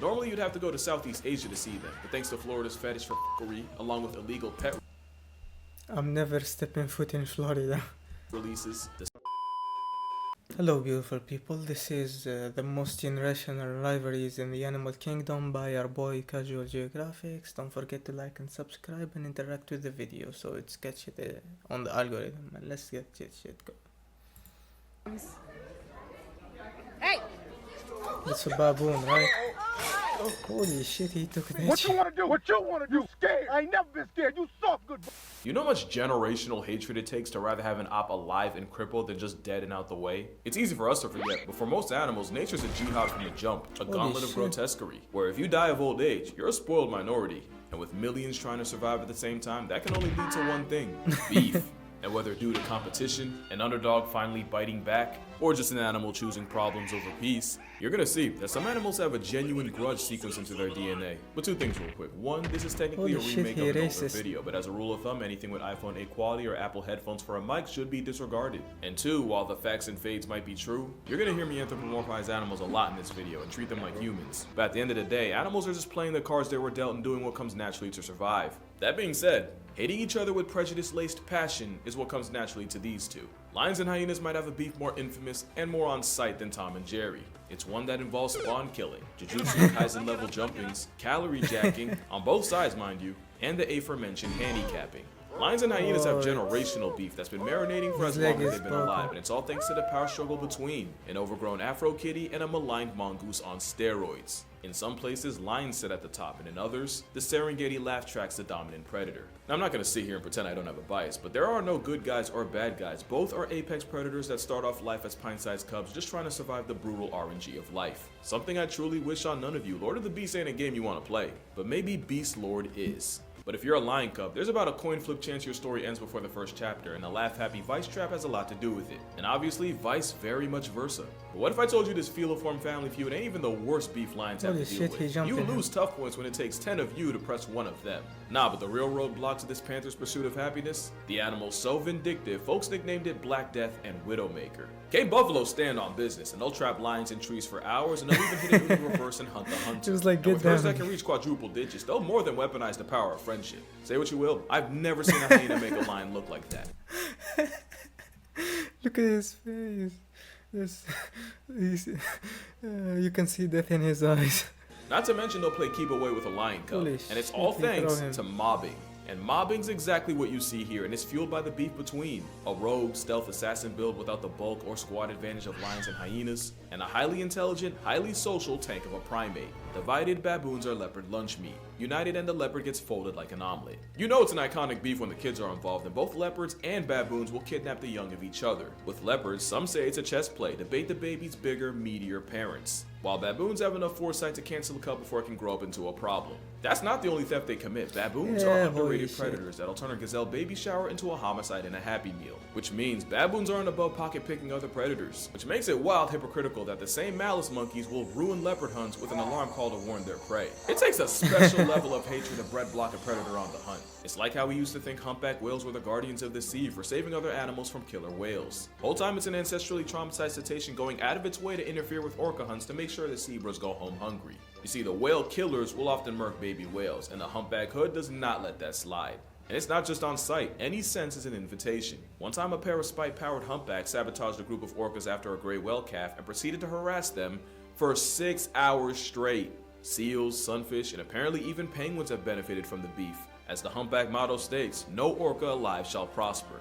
Normally you'd have to go to Southeast Asia to see them, but thanks to Florida's fetish for f***ery, along with illegal pet I'm never stepping foot in Florida. releases, the Hello beautiful people, this is the most generational rivalries in the animal kingdom by our boy Casual Geographics. Don't forget to like and subscribe and interact with the video so it's gets it on the algorithm, and let's get shit go. Hey! It's a baboon, right? Holy shit, he took that What shit. you wanna do? What you wanna do? Scared? I ain't never been scared. You soft good. You know how much generational hatred it takes to rather have an op alive and crippled than just dead and out the way? It's easy for us to forget, but for most animals, nature's a jihad from the jump, a gauntlet of shit. grotesquerie, where if you die of old age, you're a spoiled minority. And with millions trying to survive at the same time, that can only lead to one thing: beef. And whether due to competition, an underdog finally biting back, or just an animal choosing problems over peace, you're gonna see that some animals have a genuine grudge sequence into their DNA. But two things real quick. One, this is technically Holy a shit, remake he of an older racist. video, but as a rule of thumb, anything with iPhone 8 quality or Apple headphones for a mic should be disregarded. And two, while the facts and fades might be true, you're gonna hear me anthropomorphize animals a lot in this video and treat them like humans. But at the end of the day, animals are just playing the cards they were dealt and doing what comes naturally to survive. That being said, hating each other with prejudice-laced passion is what comes naturally to these two. Lions and hyenas might have a beef more infamous and more on sight than Tom and Jerry. It's one that involves spawn killing, Jujutsu Kaisen level jumpings, calorie jacking, on both sides mind you, and the aforementioned handicapping. Lions and hyenas have generational beef that's been marinating for as His long leg as is they've been broken. alive, and it's all thanks to the power struggle between an overgrown Afro kitty and a maligned mongoose on steroids. In some places, lions sit at the top, and in others, the Serengeti laugh track's the dominant predator. Now, I'm not going to sit here and pretend I don't have a bias, but there are no good guys or bad guys. Both are apex predators that start off life as pint-sized cubs just trying to survive the brutal RNG of life. Something I truly wish on none of you. Lord of the Beast ain't a game you want to play, but maybe Beast Lord is. But if you're a lion cub, there's about a coin flip chance your story ends before the first chapter, and the laugh-happy Vice trap has a lot to do with it. And obviously, Vice very much versa. But what if I told you this filiform family feud ain't even the worst beef lions have Holy to deal shit, he with? jumped You in. lose tough points when it takes 10 of you to press one of them. Nah, but the real roadblocks of this panther's pursuit of happiness? The animal so vindictive, folks nicknamed it Black Death and Widowmaker. Cape buffaloes stand on business, and they'll trap lions in trees for hours, and they'll even hit it in reverse and hunt the hunter. Just like, And get with herds down. that can reach quadruple digits, they'll more than weaponize the power of friendship. Say what you will, I've never seen a hyena make a lion look like that. Look at his face. You can see death in his eyes. Not to mention they'll play keep away with a lion cub, Holy and it's shit, all he throw thanks him. to mobbing. And mobbing's exactly what you see here, and it's fueled by the beef between a rogue stealth assassin build without the bulk or squad advantage of lions and hyenas, and a highly intelligent, highly social tank of a primate. Divided, baboons are leopard lunch meat. United, and the leopard gets folded like an omelet. You know it's an iconic beef when the kids are involved, and both leopards and baboons will kidnap the young of each other. With leopards, some say it's a chess play to bait the baby's bigger, meatier parents, while baboons have enough foresight to cancel a cub before it can grow up into a problem. That's not the only theft they commit. Baboons are Yeah, underrated holy shit. predators that'll turn a gazelle baby shower into a homicide and a happy meal, which means baboons aren't above pocket picking other predators, which makes it wild hypocritical that the same malice monkeys will ruin leopard hunts with an alarm call to warn their prey. It takes a special level of hatred to bread block a predator on the hunt. It's like how we used to think humpback whales were the guardians of the sea for saving other animals from killer whales. Whole time it's an ancestrally traumatized cetacean going out of its way to interfere with orca hunts to make sure the zebras go home hungry. You see, the whale killers will often murk baby whales, and the humpback hood does not let that slide. And it's not just on sight, any sense is an invitation. One time a pair of spite-powered humpbacks sabotaged a group of orcas after a gray whale calf and proceeded to harass them for 6 hours straight. Seals, sunfish, and apparently even penguins have benefited from the beef. As the humpback motto states, no orca alive shall prosper.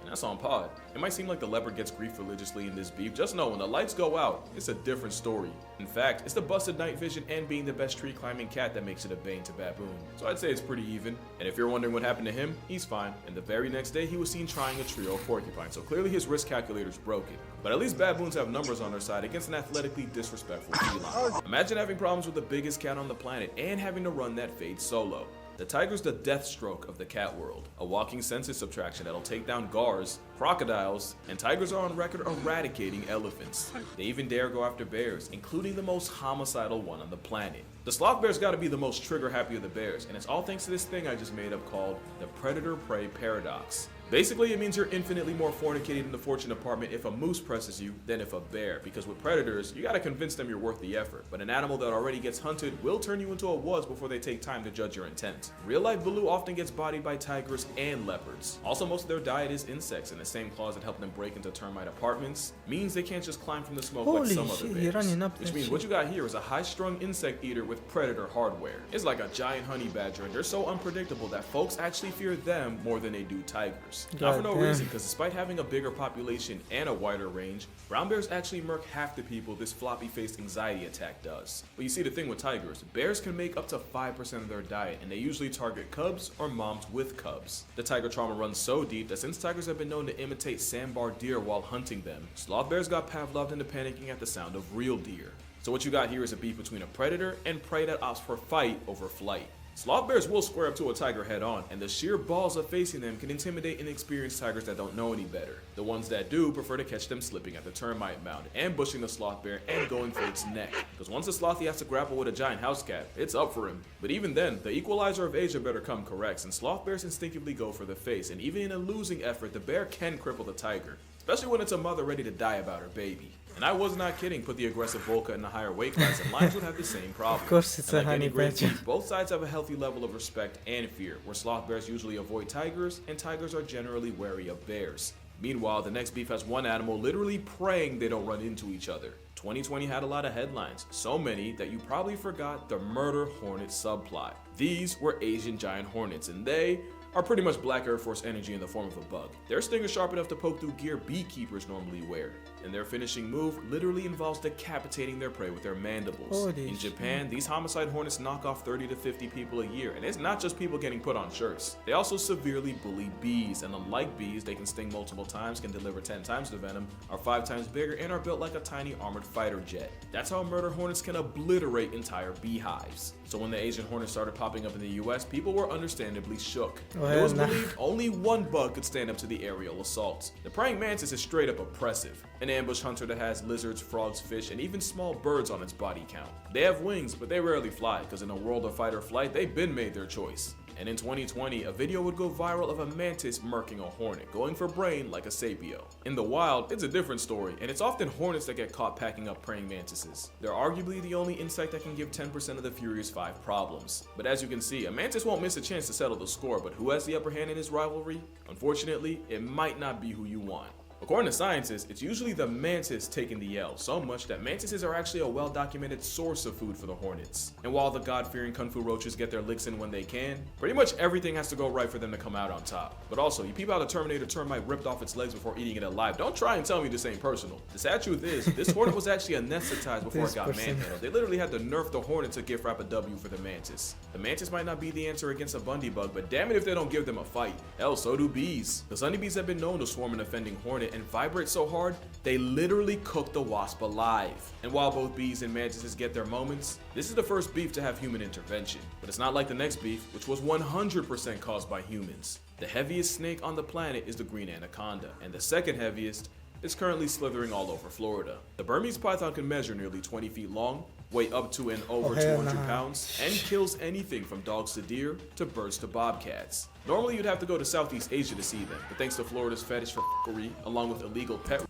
And that's on pod. It might seem like the leopard gets grief religiously in this beef. Just know when the lights go out, it's a different story. In fact, it's the busted night vision and being the best tree climbing cat that makes it a bane to baboon. So I'd say it's pretty even. And if you're wondering what happened to him, he's fine. And the very next day he was seen trying a trio of porcupine, so clearly his risk calculator's broken. But at least baboons have numbers on their side against an athletically disrespectful feline. Imagine having problems with the biggest cat on the planet and having to run that fade solo. The tiger's the death stroke of the cat world, a walking census subtraction that'll take down gars, crocodiles, and tigers are on record eradicating elephants. They even dare go after bears, including the most homicidal one on the planet. The sloth bear's gotta be the most trigger happy of the bears, and it's all thanks to this thing I just made up called the predator-prey paradox. Basically, it means you're infinitely more fornicated in the fortune department if a moose presses you than if a bear, because with predators, you gotta convince them you're worth the effort, but an animal that already gets hunted will turn you into a was before they take time to judge your intent. Real-life Baloo often gets bodied by tigers and leopards. Also, most of their diet is insects, and the same claws that help them break into termite apartments means they can't just climb from the smoke like some other bears. Which means what you got here is a high-strung insect eater with predator hardware. It's like a giant honey badger, and they're so unpredictable that folks actually fear them more than they do tigers. Not for no reason, because despite having a bigger population and a wider range, brown bears actually murk half the people this floppy-faced anxiety attack does. But you see, the thing with tigers, bears can make up to 5% of their diet, and they usually target cubs or moms with cubs. The tiger trauma runs so deep that since tigers have been known to imitate sandbar deer while hunting them, sloth bears got Pavloved into panicking at the sound of real deer. So what you got here is a beef between a predator and prey that opts for fight over flight. Sloth bears will square up to a tiger head on, and the sheer balls of facing them can intimidate inexperienced tigers that don't know any better. The ones that do prefer to catch them slipping at the termite mound, ambushing the sloth bear and going for its neck. Because once a slothy has to grapple with a giant house cat, it's up for him. But even then, the equalizer of Asia better come correct, and sloth bears instinctively go for the face, and even in a losing effort, the bear can cripple the tiger, especially when it's a mother ready to die about her baby. And I was not kidding, put the aggressive Volca in a higher weight class and lions would have the same problem. Of course, it's and a like honey great badger. beef, both sides have a healthy level of respect and fear, where sloth bears usually avoid tigers, and tigers are generally wary of bears. Meanwhile, the next beef has one animal literally praying they don't run into each other. 2020 had a lot of headlines, so many that you probably forgot the murder hornet subplot. These were Asian giant hornets, and they are pretty much Black Air Force energy in the form of a bug. Their sting is sharp enough to poke through gear beekeepers normally wear, and their finishing move literally involves decapitating their prey with their mandibles. In Japan, these homicide hornets knock off 30 to 50 people a year, and it's not just people getting put on shirts. They also severely bully bees, and unlike bees, they can sting multiple times, can deliver 10 times the venom, are 5 times bigger, and are built like a tiny armored fighter jet. That's how murder hornets can obliterate entire beehives. So when the Asian hornets started popping up in the US, people were understandably shook. It was believed only one bug could stand up to the aerial assaults. The praying mantis is straight up oppressive. An ambush hunter that has lizards, frogs, fish, and even small birds on its body count. They have wings, but they rarely fly, because in a world of fight or flight, they've been made their choice. And in 2020, a video would go viral of a mantis murking a hornet, going for brain like a sapio. In the wild, it's a different story, and it's often hornets that get caught packing up praying mantises. They're arguably the only insect that can give 10% of the Furious 5 problems. But as you can see, a mantis won't miss a chance to settle the score, but who has the upper hand in this rivalry? Unfortunately, it might not be who you want. According to scientists, it's usually the mantis taking the L, so much that mantises are actually a well-documented source of food for the hornets. And while the God-fearing kung fu roaches get their licks in when they can, pretty much everything has to go right for them to come out on top. But also, you peep how the Terminator termite ripped off its legs before eating it alive. Don't try and tell me this ain't personal. The sad truth is, this hornet was actually anesthetized before it got manhandled. They literally had to nerf the hornet to gift wrap a W for the mantis. The mantis might not be the answer against a Bundy bug, but damn it if they don't give them a fight. Hell, so do bees. The honeybees have been known to swarm an offending hornet and vibrate so hard, they literally cook the wasp alive. And while both bees and mantises get their moments, this is the first beef to have human intervention. But it's not like the next beef, which was 100% caused by humans. The heaviest snake on the planet is the green anaconda, and the second heaviest is currently slithering all over Florida. The Burmese python can measure nearly 20 feet long, weigh up to and over 200 pounds, and kills anything from dogs to deer to birds to bobcats. Normally you'd have to go to Southeast Asia to see them, but thanks to Florida's fetish for f***ery, along with illegal pet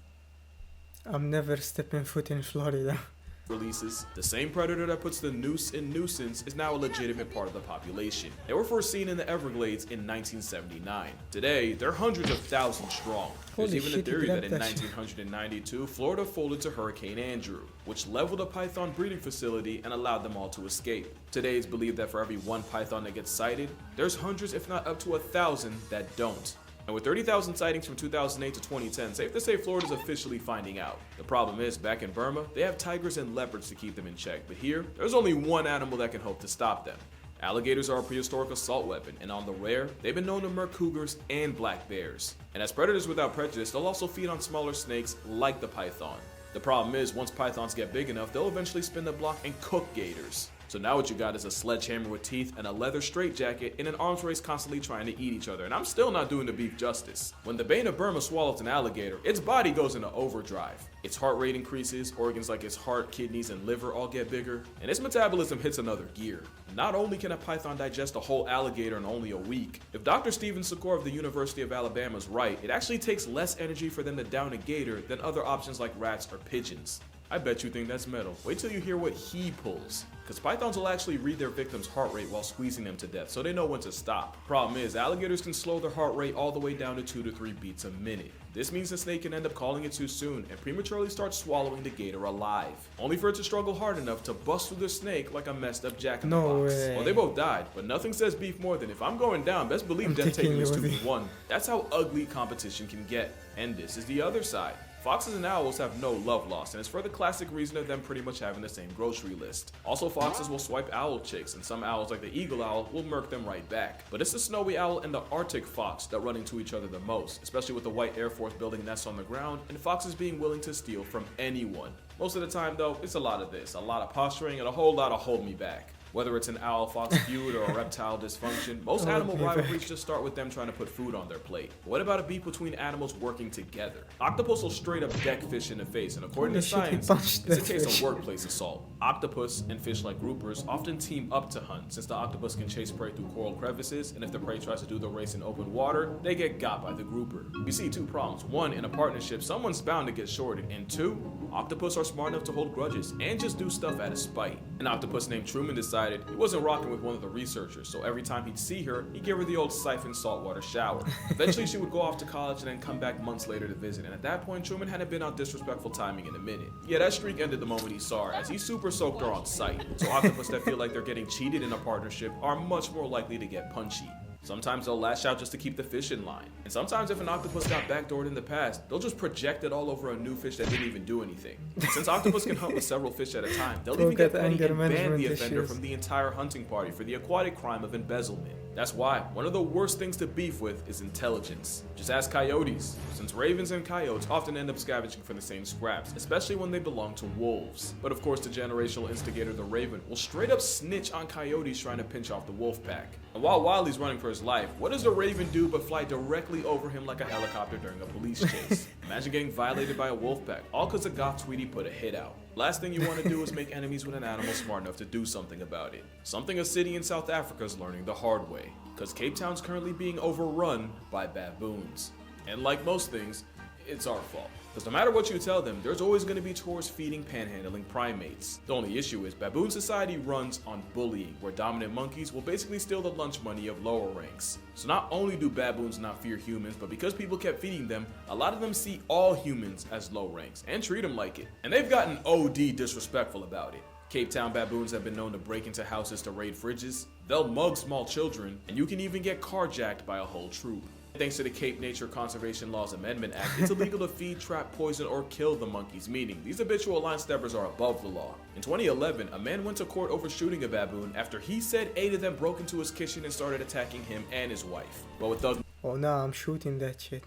I'm never stepping foot in Florida. releases, the same predator that puts the noose in nuisance is now a legitimate part of the population. They were first seen in the Everglades in 1979. Today, they're hundreds of thousands strong. There's even a theory that in 1992, Florida folded to Hurricane Andrew, which leveled a python breeding facility and allowed them all to escape. Today, it's believed that for every one python that gets sighted, there's hundreds if not up to 1,000 that don't. And with 30,000 sightings from 2008 to 2010, safe to say Florida's officially finding out. The problem is, back in Burma, they have tigers and leopards to keep them in check, but here, there's only one animal that can hope to stop them. Alligators are a prehistoric assault weapon, and on the rare, they've been known to murk cougars and black bears. And as predators without prejudice, they'll also feed on smaller snakes like the python. The problem is, once pythons get big enough, they'll eventually spin the block and cook gators. So now what you got is a sledgehammer with teeth and a leather straitjacket in an arms race constantly trying to eat each other, and I'm still not doing the beef justice. When the Bane of Burma swallows an alligator, its body goes into overdrive. Its heart rate increases, organs like its heart, kidneys, and liver all get bigger, and its metabolism hits another gear. Not only can a python digest a whole alligator in only a week, if Dr. Steven Secor of the University of Alabama is right, it actually takes less energy for them to down a gator than other options like rats or pigeons. I bet you think that's metal. Wait till you hear what he pulls. Because pythons will actually read their victim's heart rate while squeezing them to death, so they know when to stop. Problem is, alligators can slow their heart rate all the way down to 2 to 3 beats a minute. This means the snake can end up calling it too soon and prematurely start swallowing the gator alive, only for it to struggle hard enough to bust through the snake like a messed up jack-in-the-box. Well, they both died, but nothing says beef more than if I'm going down, best believe them taking this 2v1. That's how ugly competition can get. And this is the other side. Foxes and owls have no love lost, and it's for the classic reason of them pretty much having the same grocery list. Also, foxes will swipe owl chicks, and some owls like the eagle owl will murk them right back. But it's the snowy owl and the Arctic fox that run into each other the most, especially with the white Air Force building nests on the ground and foxes being willing to steal from anyone. Most of the time though, it's a lot of this, a lot of posturing and a whole lot of hold me back. Whether it's an owl-fox feud or a reptile dysfunction, most animal rivalries just start with them trying to put food on their plate. But what about a beef between animals working together? Octopus will straight up deck fish in the face, and according to science, it's a case of workplace assault. Octopus and fish like groupers often team up to hunt, since the octopus can chase prey through coral crevices, and if the prey tries to do the race in open water, they get got by the grouper. We see 2 problems. 1, in a partnership, someone's bound to get shorted, and 2, octopus are smart enough to hold grudges and just do stuff out of spite. An octopus named Truman decided he wasn't rocking with one of the researchers, so every time he'd see her, he'd give her the old siphon saltwater shower. Eventually she would go off to college and then come back months later to visit, and at that point Truman hadn't been on disrespectful timing in a minute. Yeah, that streak ended the moment he saw her, as he super soaked her on sight. So octopus that feel like they're getting cheated in a partnership are much more likely to get punchy. Sometimes they'll lash out just to keep the fish in line. And sometimes if an octopus got backdoored in the past, they'll just project it all over a new fish that didn't even do anything. Since octopus can hunt with several fish at a time, they'll even get petty and ban the offender from the entire hunting party for the aquatic crime of embezzlement. That's why one of the worst things to beef with is intelligence. Just ask coyotes, since ravens and coyotes often end up scavenging for the same scraps, especially when they belong to wolves. But of course the generational instigator the raven will straight up snitch on coyotes trying to pinch off the wolf pack. And while Wiley's running for his life, what does the raven do but fly directly over him like a helicopter during a police chase? Imagine getting violated by a wolf pack, all because a goth tweety put a hit out. Last thing you want to do is make enemies with an animal smart enough to do something about it. Something a city in South Africa is learning the hard way, because Cape Town's currently being overrun by baboons. And like most things, it's our fault. Because no matter what you tell them, there's always going to be tourists feeding panhandling primates. The only issue is baboon society runs on bullying, where dominant monkeys will basically steal the lunch money of lower ranks. So not only do baboons not fear humans, but because people kept feeding them, a lot of them see all humans as low ranks and treat them like it. And they've gotten OD disrespectful about it. Cape Town baboons have been known to break into houses to raid fridges, they'll mug small children, and you can even get carjacked by a whole troop. Thanks to the Cape Nature Conservation Laws Amendment Act, it's illegal to feed, trap, poison, or kill the monkeys, meaning these habitual line steppers are above the law. In 2011, a man went to court over shooting a baboon after he said 8 of them broke into his kitchen and started attacking him and his wife. But with thugs, oh no, I'm shooting that shit.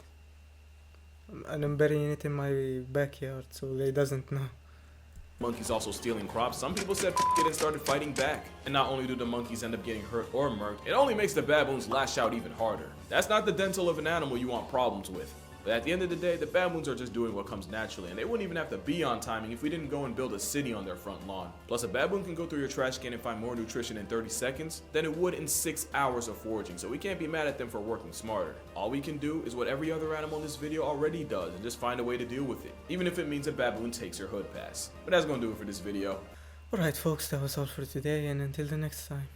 And I'm burying it in my backyard so they doesn't know. Monkeys also stealing crops, some people said f*** it and started fighting back. And not only do the monkeys end up getting hurt or murked, it only makes the baboons lash out even harder. That's not the dental of an animal you want problems with. But at the end of the day, the baboons are just doing what comes naturally, and they wouldn't even have to be on timing if we didn't go and build a city on their front lawn. Plus, a baboon can go through your trash can and find more nutrition in 30 seconds than it would in 6 hours of foraging, so we can't be mad at them for working smarter. All we can do is what every other animal in this video already does, and just find a way to deal with it, even if it means a baboon takes your hood pass. But that's gonna do it for this video. Alright folks, that was all for today, and until the next time.